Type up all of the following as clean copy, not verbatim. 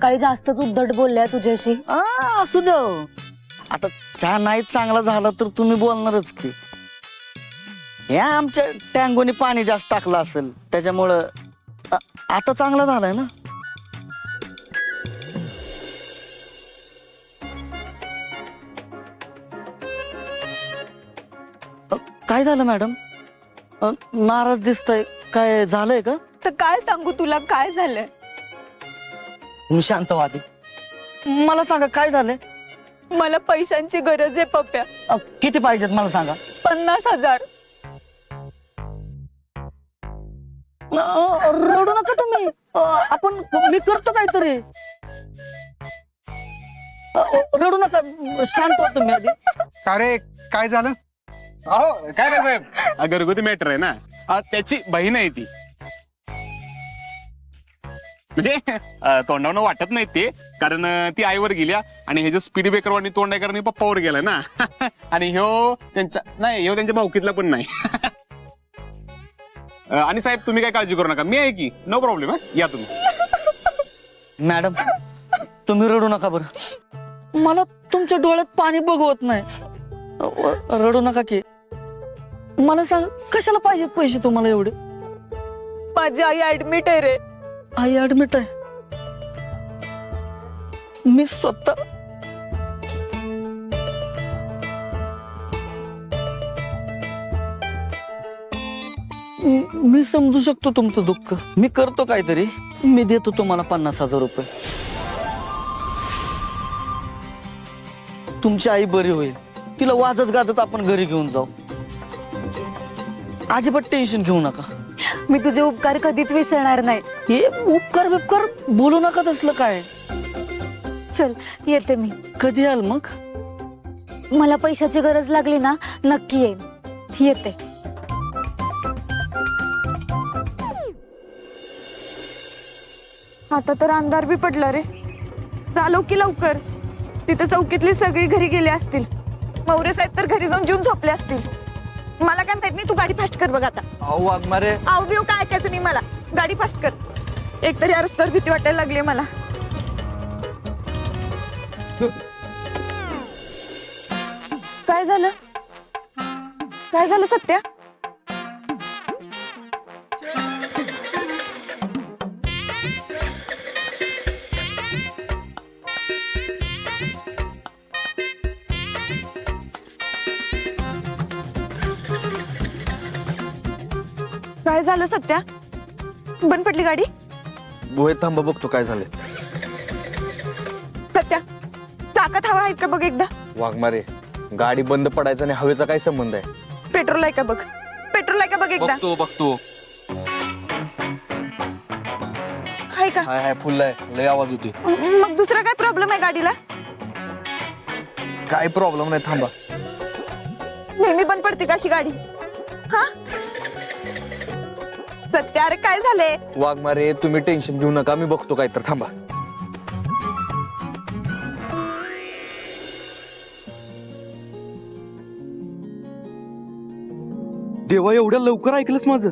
काही जास्तच उद्धट बोलल्या तुझ्याशी. असू द्या. आता चहा नाही चांगला झाला तर तुम्ही बोलणारच की. या आमच्या टँगोने पाणी जास्त टाकलं असेल त्याच्यामुळं आता चांगला झालाय ना. काय झालं मॅडम? नाराज दिसतंय, काय झालंय का? तर काय सांगू तुला काय झालंय? मी शांतवादी. मला सांगा काय झालंय? मला पैशांची गरज आहे पप्प्या. किती पाहिजेत मला सांगा. 50,000. रडू नका तुम्ही. आपण मी करतो काहीतरी. रडू नका, शांत व्हा तुम्ही आधी. अरे काय झालं? अहो काय नाही साहेब, घरगुती मॅटर आहे ना. त्याची बहीण आहे ती. म्हणजे तोंडावनं वाटत नाही ते, कारण ती आईवर गेल्या आणि हे जे स्पीड ब्रेकर वाणी तोंड आहे कारण पप्पावर गेलाय ना. आणि ह्यो त्यांच्या भाऊकीतला पण नाही. आणि साहेब तुम्ही काय काळजी करू नका, मी आहे की, नो प्रॉब्लेम. या तुम्ही. मॅडम तुम्ही रडू नका बरं. मला तुमच्या डोळ्यात पाणी बघवत नाही. रडू नका की. मला सांग कशाला पाहिजेत पैसे तुम्हाला एवढे? माझी आई ऍडमिट आहे रे. आई ऍडमिट आहे? मी स्वतः मी समजू शकतो तुमचं दुःख. मी करतो काहीतरी. मी देतो तुम्हाला 50,000 रुपये. तुमची आई बरी होईल. तिला वाजत गाजत आपण घरी घेऊन जाऊ. अजिबात टेन्शन घेऊ नका. मी तुझे उपकार कधीच विसरणार नाही. हे उपकार बिपकार बोलू नका तसलं काय. चल येते मी. कधी आल मग? मला पैशाची गरज लागली ना नक्की येईन. येते. आता तर अंधार बी पडला रे. चालव की लवकर. तिथे चौकीतली सगळी घरी गेली असतील. मौर्य साहेब तर घरी जाऊन जेवून झोपले असतील. मला काय माहित नाही. तू गाडी फास्ट कर बघ आता. वाघमारे आव बिव काय ऐकायचं नाही मला. गाडी फास्ट कर. एकतर या रस्त्यावर भीती वाटायला लागली मला. काय झालं? काय झालं सत्या? काय झालं सत्या? बंद पडली गाडी? थांबा बघतो काय झालंय. सत्या ताकद हवा आहेत का बघ एकदा. वाघमारे गाडी बंद पडायचा आणि हवेचा काय संबंध आहे? पेट्रोल आहे का बघ. पेट्रोल आहे का बघ एकदा. बघतो आहे का? हाय फुल आहे. लय आवाज होती. मग दुसरा काय प्रॉब्लेम आहे गाडीला? काय प्रॉब्लेम नाही. थांबा. नेहमी बंद पडते का अशी गाडी? हा सत्या अरे काय झाले? वाघमारे तुम्ही टेन्शन घेऊ नका, मी बघतो काय तर. थांबा. देवा एवढ्या लवकर ऐकलंस माझं?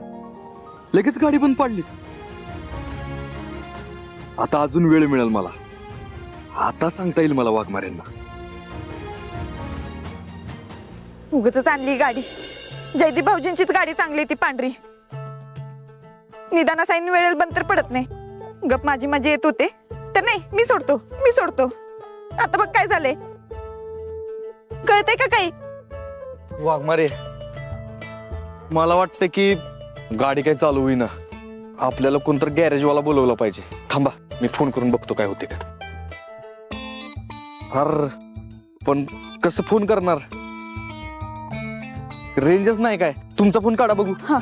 लगेच गाडी बंद पाडलीस. आता अजून वेळ मिळेल मला. आता सांगता येईल मला वाघमाऱ्यांना. उगाचच आणली गाडी. जयदीप भाऊजींचीच गाडी चांगली ती पांढरी. निदाना साईन वेळेला बंद तर पडत नाही. गप माझी माझी येत होते तर नाही. मी सोडतो. आता बघ काय झालंय. कळतंय का काही? वाघमारे मला वाटतं की गाडी काय चालू होईना. आपल्याला कोणतर गॅरेजवाला बोलवला पाहिजे. थांबा मी फोन करून बघतो काय होते का. अर पण कसं फोन करणार? रेंजच नाही काय. तुमचा फोन काढा बघू. हा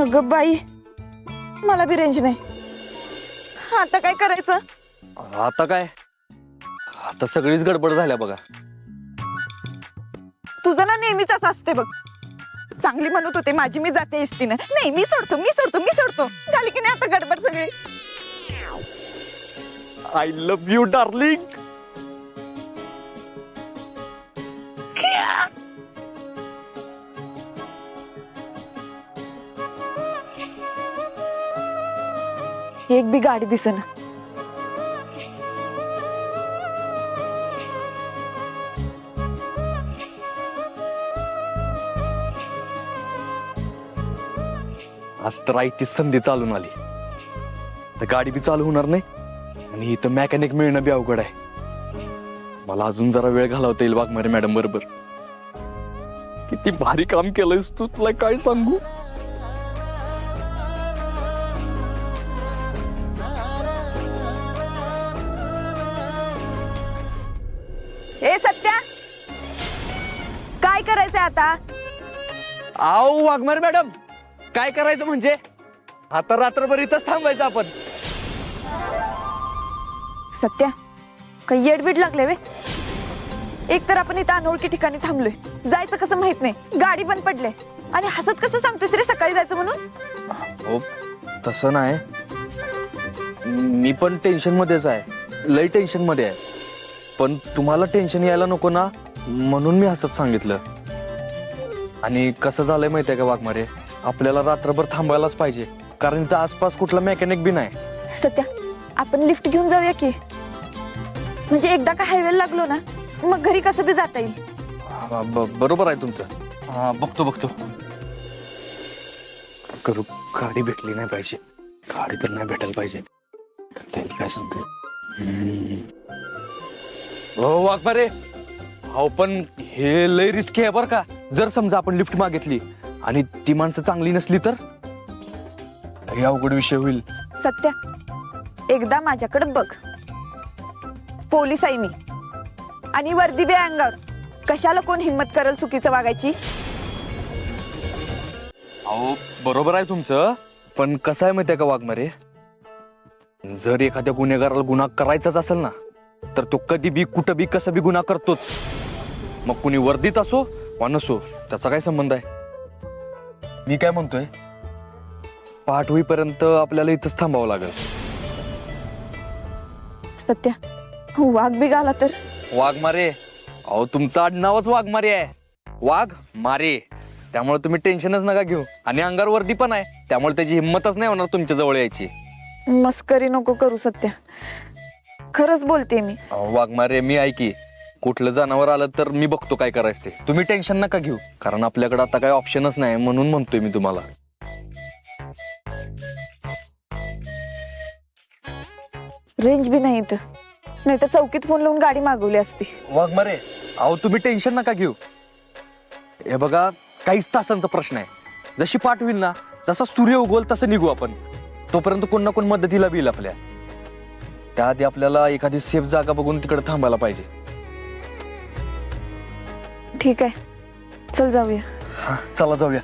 अगं बाई मला बी रेंज नाही. आता काय करायचं? आता काय? आता सगळीच गडबड झाल्या बघा. तुझं ना नेहमीच असं असते बघ. चांगली म्हणत होते माझी मी जाते एसटीनं. नाही मी सोडतो. झाली की नाही आता गडबड सगळी. I love you darling. एक बी गाडी दिसेना. आज तर आई ती संधी चालून आली, तर गाडी बी चालू होणार नाही आणि इथं मेकॅनिक मिळणं बी अवघड आहे. मला अजून जरा वेळ घालवता येईल वाघमारे मॅडम बरोबर. किती भारी काम केलंयस तू, तुला काय सांगू. ए सत्या, काय करायचंय आता? आओ वाघमारे मॅडम, काय करायचं म्हणजे आता रात्रभर इथंच थांबायचं आपण. सत्या, काही येडबीड लागले वे? एक तर आपण इथं अनोळखी ठिकाणी थांबलोय, जायचं कसं माहित नाही, गाडी बंद पडले आणि हसत कसं सांगतोस रे सकाळी जायचं म्हणून? हो तसं नाही, मी पण टेन्शन मध्येच आहे, लई टेन्शन मध्ये आहे. पण तुम्हाला टेन्शन यायला नको ना म्हणून मी हसत सांगितलं. आणि कसं झालंय माहितीये का वाघमारे, आपल्याला रात्रभर थांबायलाच पाहिजे, कारण इथं आसपास कुठला मेकॅनिक बी नाही. सत्या, आपण लिफ्ट घेऊन जाऊया की, म्हणजे एकदा का हायवे लागलो ना मग घरी कसं बी जाता येईल. बरोबर आहे तुमचं. बघतो करू, गाडी भेटली नाही पाहिजे, गाडी तर नाही भेटायला पाहिजे. काय सांगते हो वाघमारे, हो पण हे लय रिस्की आहे बरं का. जर समजा आपण लिफ्ट मागितली आणि ती माणसं चांगली नसली तर लय अवघड विषय होईल. सत्या, एकदा माझ्याकडे बघ, पोलीस आहे मी आणि वर्दी बी अंगावर, कशाला कोण हिम्मत करेल चुकीचं वागायची? अहो बरोबर आहे तुमचं, पण कसं आहे माहितीये का वाघमारे, जर एखाद्या गुन्हेगाराला गुन्हा करायचाच असेल ना तर तो कधी बी कुठं बी कसं बी गुन्हा करतोच. मग कुणी वर्दीत असो वा नसो, त्याचा काय संबंध आहे. मी काय म्हणतोय, पहाट होईपर्यंत आपल्याला इथंच थांबावं लागेल. सत्या, वाघ बी गाला तर? वाघमारे, अहो तुमचं आडनावच वाघमारे आहे, वाघ मारे, त्यामुळे तुम्ही टेन्शनच नका घेऊ. आणि अंगावर वर्दी पण आहे, त्यामुळे त्याची हिंमतच नाही होणार तुमच्या जवळ यायची. मस्करी नको करू सत्या, खरंच बोलते मी. वाघमारे, मी ऐकी, कुठलं जनावर आलं तर मी बघतो काय करायचं ते, तुम्ही टेन्शन नका घेऊ, कारण आपल्याकडे आता काही ऑप्शनच नाही म्हणून म्हणतोय मी तुम्हाला. रेंज बी नाही इथं, नाही तर चौकीत फोन लावून गाडी मागवली असती. वाघमारे, अहो तुम्ही टेन्शन नका घेऊ. हे बघा, काहीच तासांचा प्रश्न आहे, जशी पाठ होईल ना, जसा सूर्य उगवल तसं निघू आपण. तोपर्यंत कोण ना कोण मदतीला बिल आपल्या. त्याआधी आपल्याला एखादी सेफ जागा बघून तिकडे थांबायला पाहिजे. ठीक आहे, चल जाऊया. चला जाऊया.